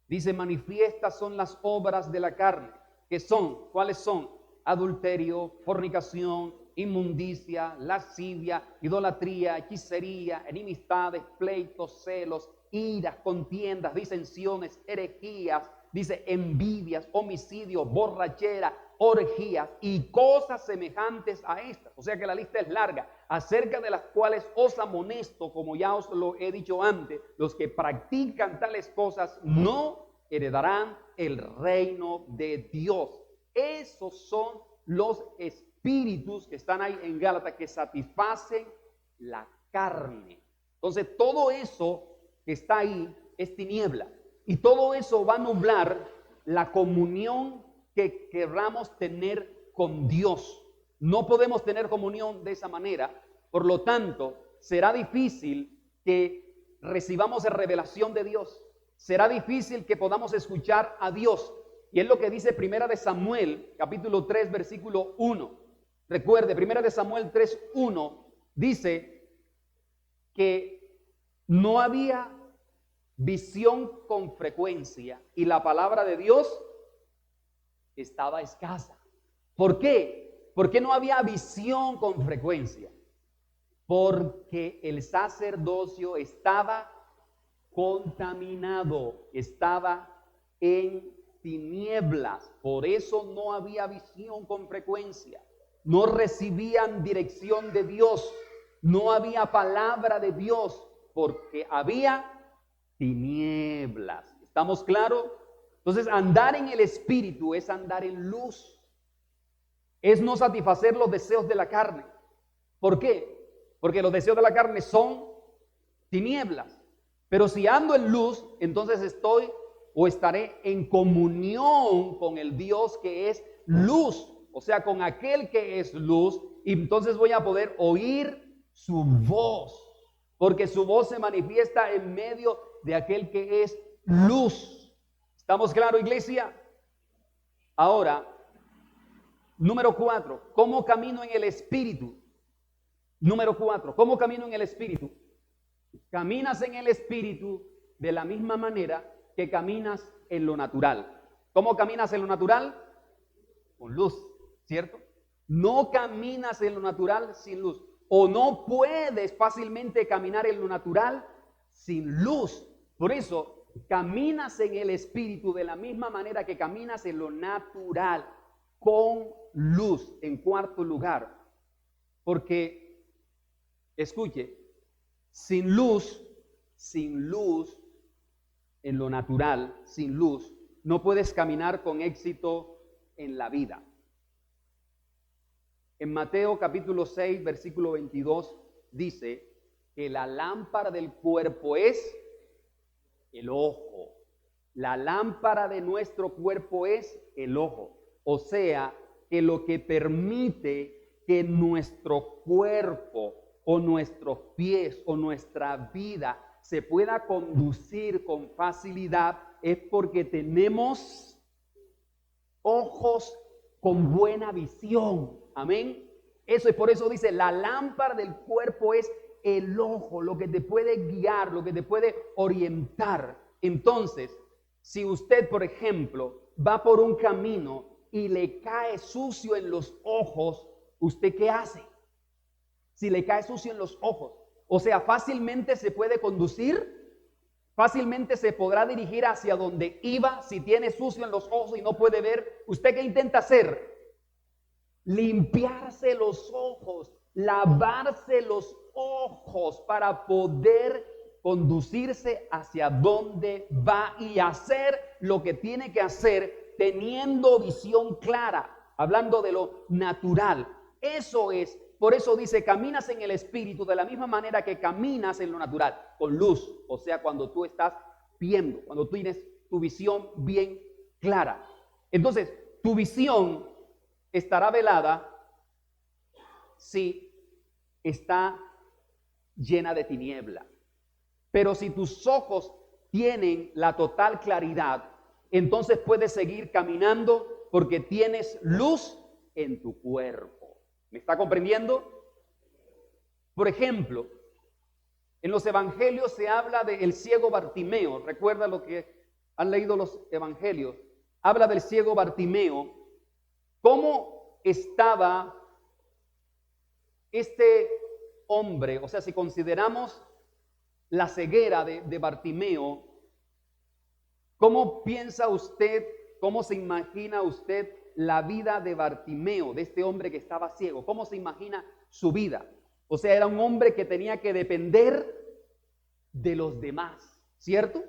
Dice, manifiestas son las obras de la carne. ¿Qué son? ¿Cuáles son? Adulterio, fornicación, inmundicia, lascivia, idolatría, hechicería, enemistades, pleitos, celos, iras, contiendas, disensiones, herejías, dice envidias, homicidios, borrachera, orgías y cosas semejantes a estas. O sea que la lista es larga, acerca de las cuales os amonesto, como ya os lo he dicho antes, los que practican tales cosas no heredarán el reino de Dios. Esos son los espíritus que están ahí en Gálatas, que satisfacen la carne. Entonces todo eso que está ahí es tiniebla. Y todo eso va a nublar la comunión que querramos tener con Dios. No podemos tener comunión de esa manera. Por lo tanto, será difícil que recibamos revelación de Dios. Será difícil que podamos escuchar a Dios. Y es lo que dice Primera de Samuel, capítulo 3, versículo 1. Recuerde, Primera de Samuel 3:1 dice que no había visión con frecuencia y la palabra de Dios estaba escasa. ¿Por qué? ¿Por qué no había visión con frecuencia? Porque el sacerdocio estaba contaminado, estaba en tinieblas. Por eso no había visión con frecuencia. No recibían dirección de Dios. No había palabra de Dios porque había tinieblas. ¿Estamos claros? Entonces, andar en el Espíritu es andar en luz. Es no satisfacer los deseos de la carne. ¿Por qué? Porque los deseos de la carne son tinieblas. Pero si ando en luz, entonces estoy o estaré en comunión con el Dios que es luz. O sea, con aquel que es luz. Y entonces voy a poder oír su voz. Porque su voz se manifiesta en medio de aquel que es luz. ¿Estamos claros, iglesia? Ahora, número 4, ¿cómo camino en el Espíritu? Número 4, ¿cómo camino en el Espíritu? Caminas en el Espíritu de la misma manera que caminas en lo natural. ¿Cómo caminas en lo natural? Con luz, ¿cierto? No caminas en lo natural sin luz. O no puedes fácilmente caminar en lo natural sin luz. Por eso, caminas en el Espíritu de la misma manera que caminas en lo natural, con luz. En cuarto lugar, porque, escuche, sin luz en lo natural, sin luz, no puedes caminar con éxito en la vida. En Mateo capítulo 6, versículo 22, dice que la lámpara del cuerpo es el ojo. La lámpara de nuestro cuerpo es el ojo. O sea, que lo que permite que nuestro cuerpo o nuestros pies o nuestra vida se pueda conducir con facilidad es porque tenemos ojos con buena visión. Amén. Eso es, por eso dice, la lámpara del cuerpo es el ojo, lo que te puede guiar, lo que te puede orientar. Entonces, si usted, por ejemplo, va por un camino y le cae sucio en los ojos, ¿usted qué hace? Si le cae sucio en los ojos, o sea, fácilmente se puede conducir, fácilmente se podrá dirigir hacia donde iba. Si tiene sucio en los ojos y no puede ver, ¿usted qué intenta hacer? Limpiarse los ojos, lavarse los ojos para poder conducirse hacia donde va y hacer lo que tiene que hacer teniendo visión clara, hablando de lo natural. Eso es, por eso dice, caminas en el Espíritu de la misma manera que caminas en lo natural, con luz, o sea, cuando tú estás viendo, cuando tú tienes tu visión bien clara. Entonces, tu visión estará velada si está llena de tiniebla. Pero si tus ojos tienen la total claridad, entonces puedes seguir caminando porque tienes luz en tu cuerpo. ¿Me está comprendiendo? Por ejemplo, en los evangelios se habla del ciego Bartimeo. Recuerda lo que han leído los evangelios. Habla del ciego Bartimeo. ¿Cómo estaba este hombre? O sea, si consideramos la ceguera de Bartimeo, ¿cómo piensa usted, cómo se imagina usted la vida de Bartimeo, de este hombre que estaba ciego? ¿Cómo se imagina su vida? O sea, era un hombre que tenía que depender de los demás, ¿cierto?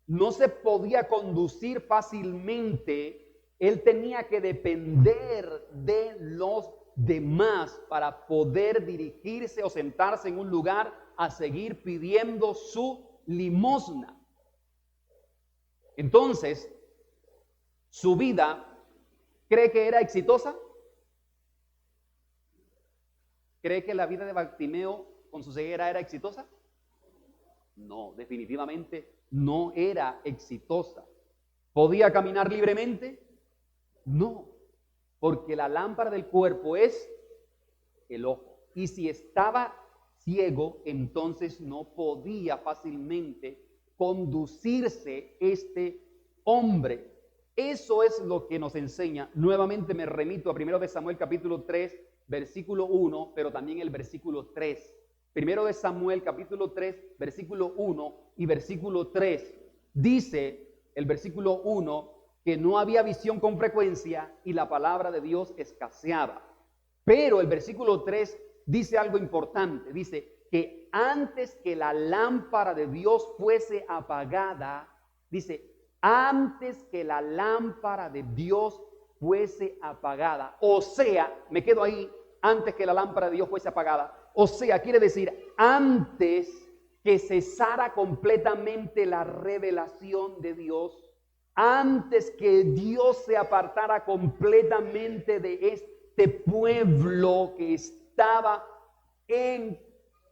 No se podía conducir fácilmente. Él tenía que depender de los demás para poder dirigirse o sentarse en un lugar a seguir pidiendo su limosna. Entonces, su vida, ¿cree que era exitosa? ¿Cree que la vida de Bartimeo con su ceguera era exitosa? No, definitivamente no era exitosa. ¿Podía caminar libremente? No, porque la lámpara del cuerpo es el ojo. Y si estaba ciego, entonces no podía fácilmente conducirse este hombre. Eso es lo que nos enseña. Nuevamente me remito a 1 de Samuel capítulo 3, versículo 1, pero también el versículo 3. 1 de Samuel capítulo 3, versículo 1 y versículo 3. Dice el versículo 1 que no había visión con frecuencia y la palabra de Dios escaseaba. Pero el versículo 3 dice algo importante. Dice que antes que la lámpara de Dios fuese apagada, dice, antes que la lámpara de Dios fuese apagada. O sea, me quedo ahí, antes que la lámpara de Dios fuese apagada. O sea, quiere decir, antes que cesara completamente la revelación de Dios, antes que Dios se apartara completamente de este pueblo que estaba en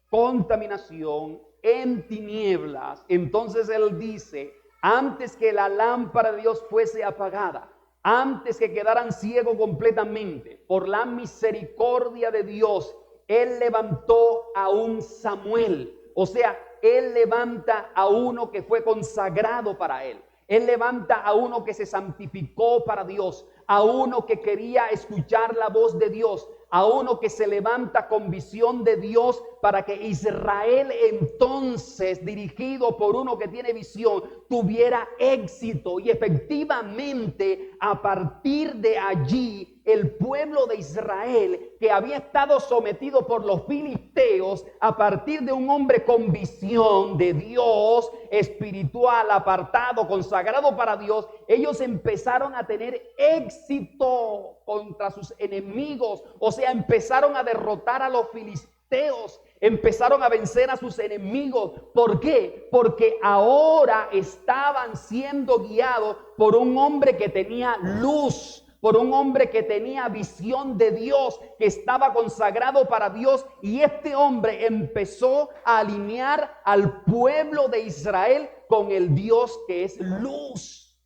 contaminación, en tinieblas. Entonces Él dice, antes que la lámpara de Dios fuese apagada, antes que quedaran ciegos completamente, por la misericordia de Dios, Él levantó a un Samuel. O sea, Él levanta a uno que fue consagrado para Él. Él levanta a uno que se santificó para Dios, a uno que quería escuchar la voz de Dios, a uno que se levanta con visión de Dios para que Israel entonces, dirigido por uno que tiene visión, tuviera éxito. Y efectivamente, a partir de allí, el pueblo de Israel, que había estado sometido por los filisteos, a partir de un hombre con visión de Dios, espiritual, apartado, consagrado para Dios, ellos empezaron a tener éxito contra sus enemigos. O sea, empezaron a derrotar a los filisteos, empezaron a vencer a sus enemigos. ¿Por qué? Porque ahora estaban siendo guiados por un hombre que tenía luz, por un hombre que tenía visión de Dios, que estaba consagrado para Dios. Y este hombre empezó a alinear al pueblo de Israel con el Dios que es luz.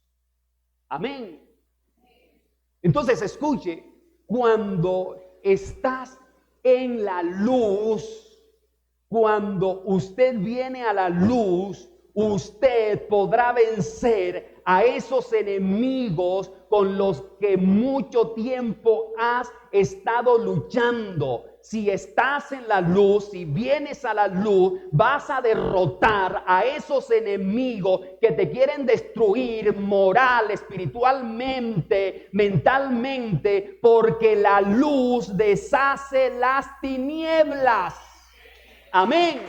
Amén. Entonces escuche, cuando estás en la luz, cuando usted viene a la luz, usted podrá vencer a esos enemigos con los que mucho tiempo has estado luchando. Si estás en la luz, si vienes a la luz, vas a derrotar a esos enemigos que te quieren destruir moral, espiritualmente, mentalmente, porque la luz deshace las tinieblas. Amén.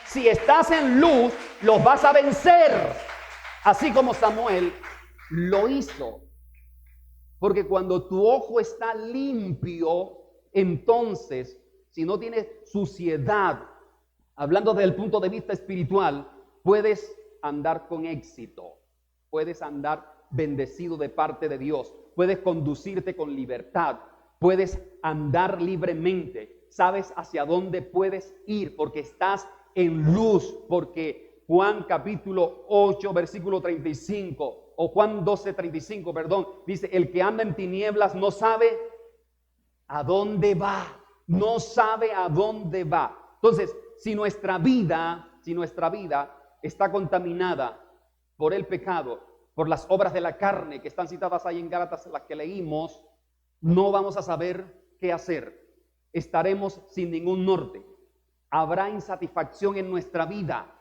Si estás en luz, los vas a vencer, así como Samuel lo hizo. Porque cuando tu ojo está limpio, entonces, si no tienes suciedad, hablando desde el punto de vista espiritual, puedes andar con éxito, puedes andar bendecido de parte de Dios, puedes conducirte con libertad, puedes andar libremente, sabes hacia dónde puedes ir porque estás en luz, porque Juan capítulo 8 versículo 35 o Juan 12:35, perdón, dice, el que anda en tinieblas no sabe a dónde va, no sabe a dónde va. Entonces, si nuestra vida está contaminada por el pecado, por las obras de la carne que están citadas ahí en Gálatas, las que leímos, no vamos a saber qué hacer. Estaremos sin ningún norte. Habrá insatisfacción en nuestra vida,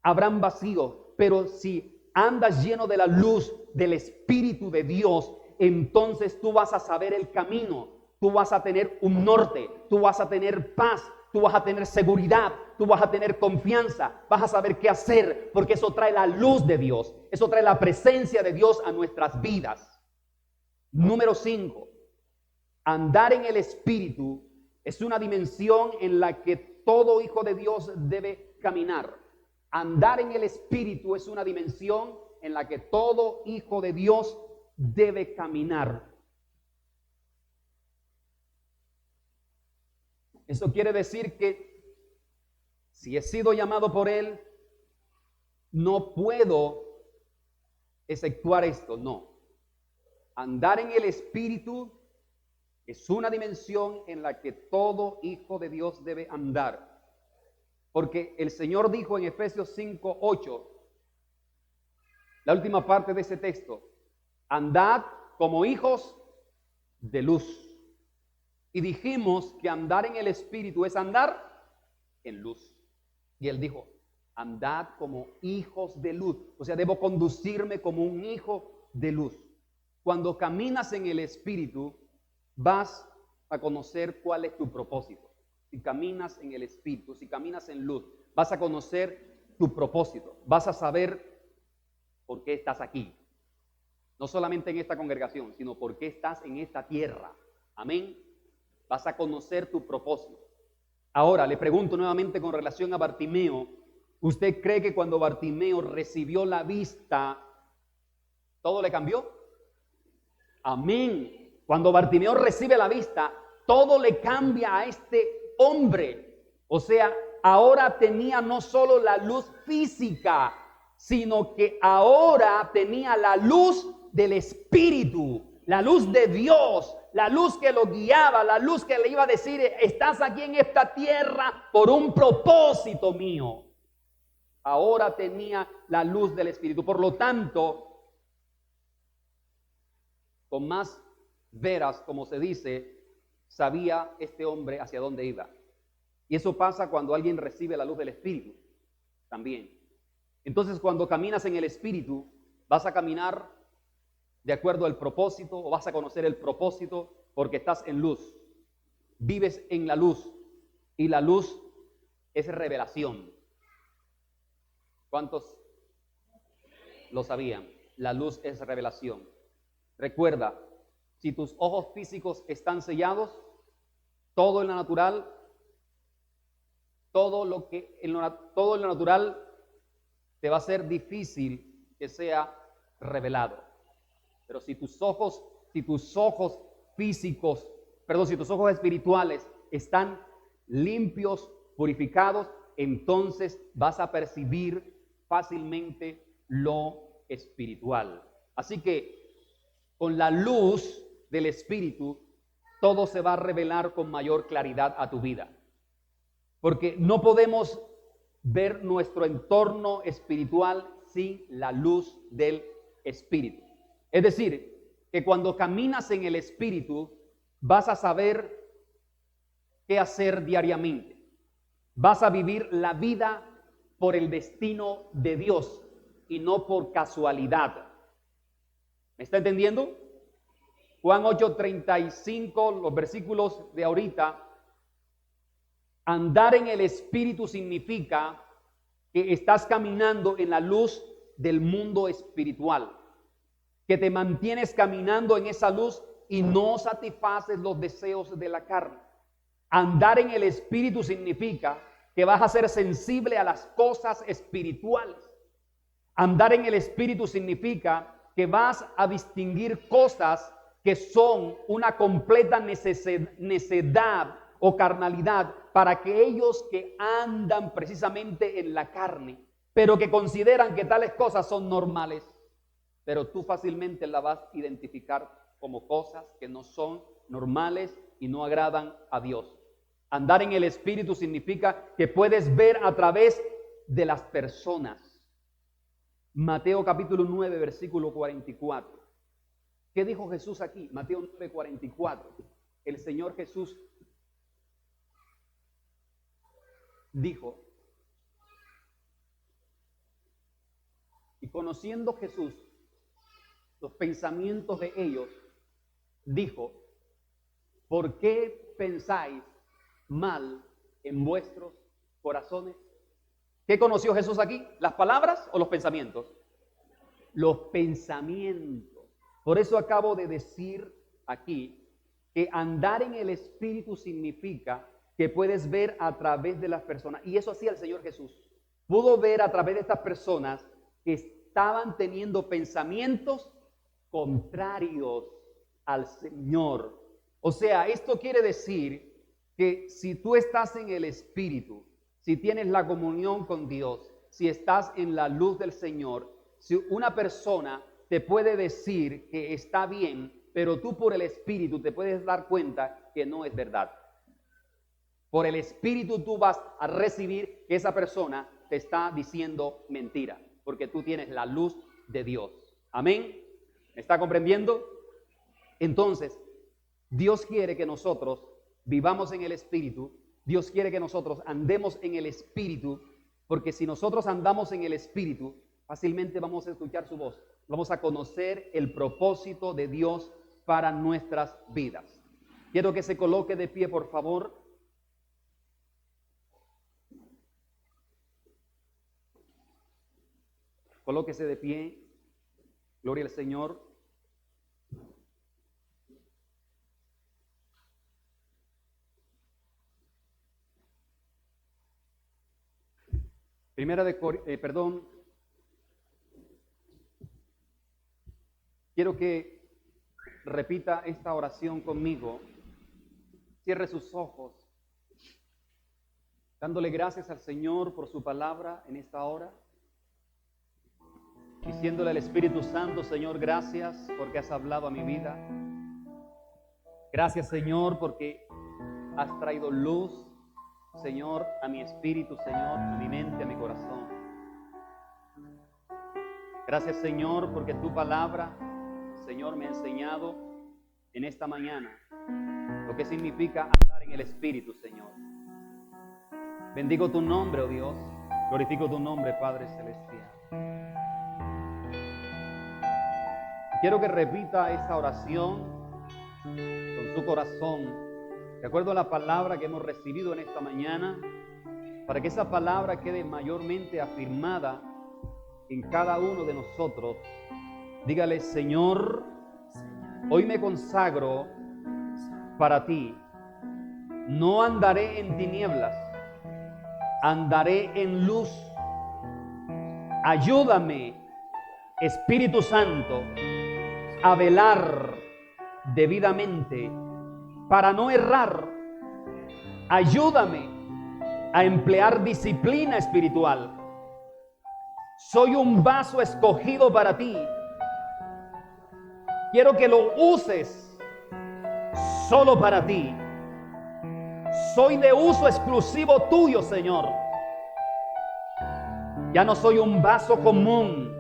habrán vacíos, pero si andas lleno de la luz del Espíritu de Dios, entonces tú vas a saber el camino, tú vas a tener un norte, tú vas a tener paz, tú vas a tener seguridad, tú vas a tener confianza, vas a saber qué hacer, porque eso trae la luz de Dios, eso trae la presencia de Dios a nuestras vidas. Número 5, andar en el Espíritu es una dimensión en la que todo hijo de Dios debe caminar. Andar en el Espíritu es una dimensión en la que todo hijo de Dios debe caminar. Eso quiere decir que si he sido llamado por Él, no puedo efectuar esto, no. Andar en el Espíritu es una dimensión en la que todo hijo de Dios debe andar. Porque el Señor dijo en Efesios 5:8, la última parte de ese texto, andad como hijos de luz. Y dijimos que andar en el Espíritu es andar en luz. Y Él dijo, andad como hijos de luz. O sea, debo conducirme como un hijo de luz. Cuando caminas en el Espíritu, vas a conocer cuál es tu propósito. Si caminas en el Espíritu, si caminas en luz, vas a conocer tu propósito. Vas a saber por qué estás aquí. No solamente en esta congregación, sino por qué estás en esta tierra. Amén. Vas a conocer tu propósito. Ahora, le pregunto nuevamente con relación a Bartimeo. ¿Usted cree que cuando Bartimeo recibió la vista, todo le cambió? Amén. Cuando Bartimeo recibe la vista, todo le cambia a este hombre. O sea, ahora tenía no solo la luz física, sino que ahora tenía la luz del Espíritu, la luz de Dios, la luz que lo guiaba, la luz que le iba a decir, estás aquí en esta tierra por un propósito mío. Ahora tenía la luz del Espíritu. Por lo tanto, con más veras, como se dice, sabía este hombre hacia dónde iba. Y eso pasa cuando alguien recibe la luz del Espíritu también. Entonces, cuando caminas en el Espíritu, vas a caminar de acuerdo al propósito, o vas a conocer el propósito porque estás en luz. Vives en la luz, y la luz es revelación. ¿Cuántos lo sabían? La luz es revelación. Recuerda, si tus ojos físicos están sellados, todo en lo natural, todo en lo natural te va a ser difícil que sea revelado. Pero si tus ojos espirituales están limpios, purificados, entonces vas a percibir fácilmente lo espiritual. Así que con la luz del Espíritu, todo se va a revelar con mayor claridad a tu vida. Porque no podemos ver nuestro entorno espiritual sin la luz del Espíritu. Es decir, que cuando caminas en el Espíritu, vas a saber qué hacer diariamente. Vas a vivir la vida por el destino de Dios y no por casualidad. ¿Me está entendiendo? Juan 8:35, los versículos de ahorita. Andar en el Espíritu significa que estás caminando en la luz del mundo espiritual, que te mantienes caminando en esa luz y no satisfaces los deseos de la carne. Andar en el Espíritu significa que vas a ser sensible a las cosas espirituales. Andar en el Espíritu significa que vas a distinguir cosas que son una completa necedad o carnalidad para aquellos que andan precisamente en la carne, pero que consideran que tales cosas son normales, pero tú fácilmente las vas a identificar como cosas que no son normales y no agradan a Dios. Andar en el Espíritu significa que puedes ver a través de las personas. Mateo capítulo 9, versículo 44. ¿Qué dijo Jesús aquí? Mateo 9, 44. El Señor Jesús dijo, y conociendo Jesús los pensamientos de ellos, dijo, ¿por qué pensáis mal en vuestros corazones? ¿Qué conoció Jesús aquí? ¿Las palabras o los pensamientos? Los pensamientos. Por eso acabo de decir aquí que andar en el Espíritu significa que puedes ver a través de las personas. Y eso hacía el Señor Jesús. Pudo ver a través de estas personas que estaban teniendo pensamientos contrarios al Señor. O sea, esto quiere decir que si tú estás en el Espíritu, si tienes la comunión con Dios, si estás en la luz del Señor, si una persona te puede decir que está bien, pero tú por el Espíritu te puedes dar cuenta que no es verdad. Por el Espíritu tú vas a recibir que esa persona te está diciendo mentira, porque tú tienes la luz de Dios. Amén. ¿Me está comprendiendo? Entonces, Dios quiere que nosotros vivamos en el Espíritu. Dios quiere que nosotros andemos en el Espíritu, porque si nosotros andamos en el Espíritu, fácilmente vamos a escuchar su voz. Vamos a conocer el propósito de Dios para nuestras vidas. Quiero que se coloque de pie, por favor. Colóquese de pie. Gloria al Señor. Quiero que repita esta oración conmigo. Cierre sus ojos, dándole gracias al Señor por su palabra en esta hora. Diciéndole al Espíritu Santo: Señor, gracias porque has hablado a mi vida. Gracias, Señor, porque has traído luz, Señor, a mi espíritu, Señor, a mi mente, a mi corazón. Gracias, Señor, porque tu palabra, Señor, me ha enseñado en esta mañana lo que significa andar en el Espíritu, Señor. Bendigo tu nombre, oh Dios. Glorifico tu nombre, Padre Celestial. Quiero que repita esta oración con su corazón, de acuerdo a la palabra que hemos recibido en esta mañana, para que esa palabra quede mayormente afirmada en cada uno de nosotros. Dígale: Señor, hoy me consagro para ti. No andaré en tinieblas, andaré en luz. Ayúdame, Espíritu Santo, a velar debidamente para no errar. Ayúdame a emplear disciplina espiritual. Soy un vaso escogido para ti. Quiero que lo uses solo para ti. Soy de uso exclusivo tuyo, Señor. Ya no soy un vaso común.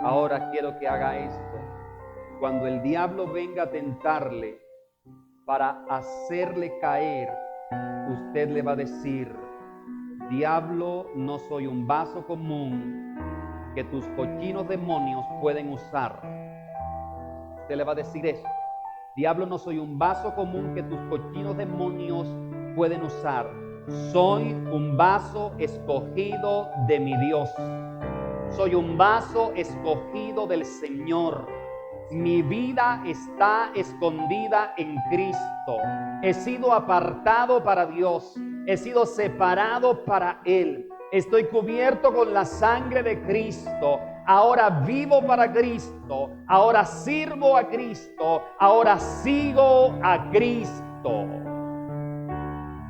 Ahora quiero que haga esto. Cuando el diablo venga a tentarle para hacerle caer, usted le va a decir: diablo, no soy un vaso común que tus cochinos demonios pueden usar. Usted le va a decir eso: diablo, no soy un vaso común que tus cochinos demonios pueden usar. Soy un vaso escogido de mi Dios. Soy un vaso escogido del Señor. Mi vida está escondida en Cristo. He sido apartado para Dios. He sido separado para Él. Estoy cubierto con la sangre de Cristo. Ahora vivo para Cristo. Ahora sirvo a Cristo. Ahora sigo a Cristo.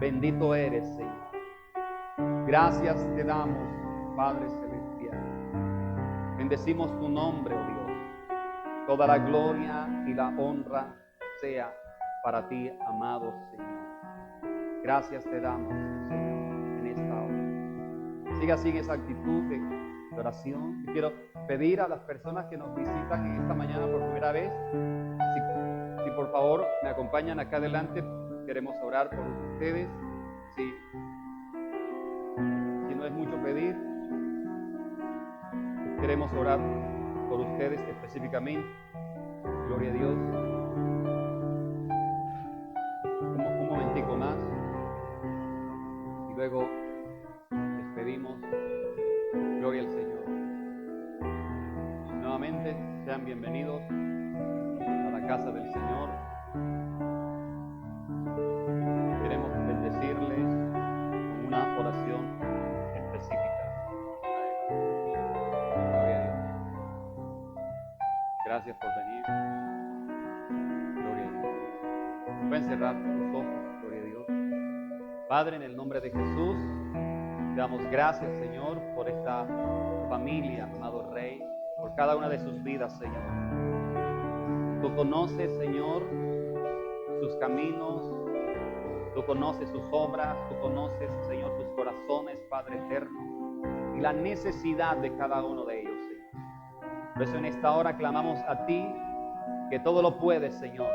Bendito eres, Señor. Gracias te damos, Padre Celestial. Bendecimos tu nombre, oh Dios. Toda la gloria y la honra sea para ti, amado Señor. Gracias te damos, Señor, en esta hora. Siga así en esa actitud de oración. Y quiero pedir a las personas que nos visitan en esta mañana por primera vez, si por favor me acompañan acá adelante. Queremos orar por ustedes. Si no es mucho pedir, queremos orar por ustedes específicamente. Gloria a Dios. Un momentico más y luego despedimos. Gloria al Señor. Nuevamente sean bienvenidos a la casa del Señor. Queremos bendecirles con una oración específica. Gracias por venir. Gloria a Dios. Pueden cerrar sus ojos. Gloria a Dios. Padre, en el nombre de Jesús, te damos gracias, Señor, por esta familia, amado Rey, por cada una de sus vidas, Señor. Tú conoces, Señor, sus caminos. Tú conoces sus obras. Tú conoces, Señor, sus corazones, Padre eterno, y la necesidad de cada uno de ellos, Señor. Por eso en esta hora clamamos a ti, que todo lo puedes, Señor,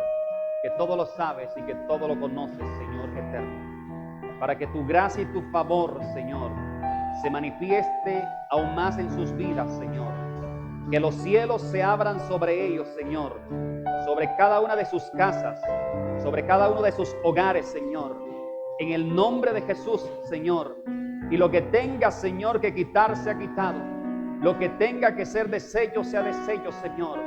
que todo lo sabes y que todo lo conoces, Señor eterno, para que tu gracia y tu favor, Señor, se manifieste aún más en sus vidas, Señor. Que los cielos se abran sobre ellos, Señor, sobre cada una de sus casas, sobre cada uno de sus hogares, Señor, en el nombre de Jesús, Señor. Y lo que tenga, Señor, que quitar, se ha quitado. Lo que tenga que ser de sello, sea de sello, Señor.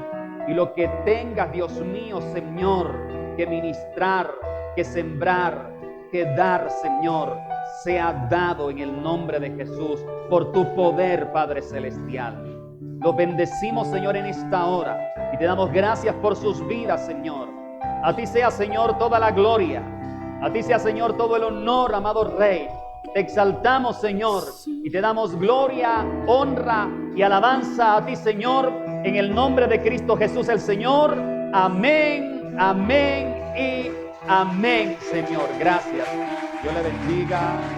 Y lo que tengas, Dios mío, Señor, que ministrar, que sembrar, que dar, Señor, sea dado en el nombre de Jesús, por tu poder, Padre Celestial. Los bendecimos, Señor, en esta hora y te damos gracias por sus vidas, Señor. A ti sea, Señor, toda la gloria. A ti sea, Señor, todo el honor, amado Rey. Te exaltamos, Señor, y te damos gloria, honra y alabanza a ti, Señor, en el nombre de Cristo Jesús el Señor. Amén, amén y amén, Señor. Gracias. Dios le bendiga.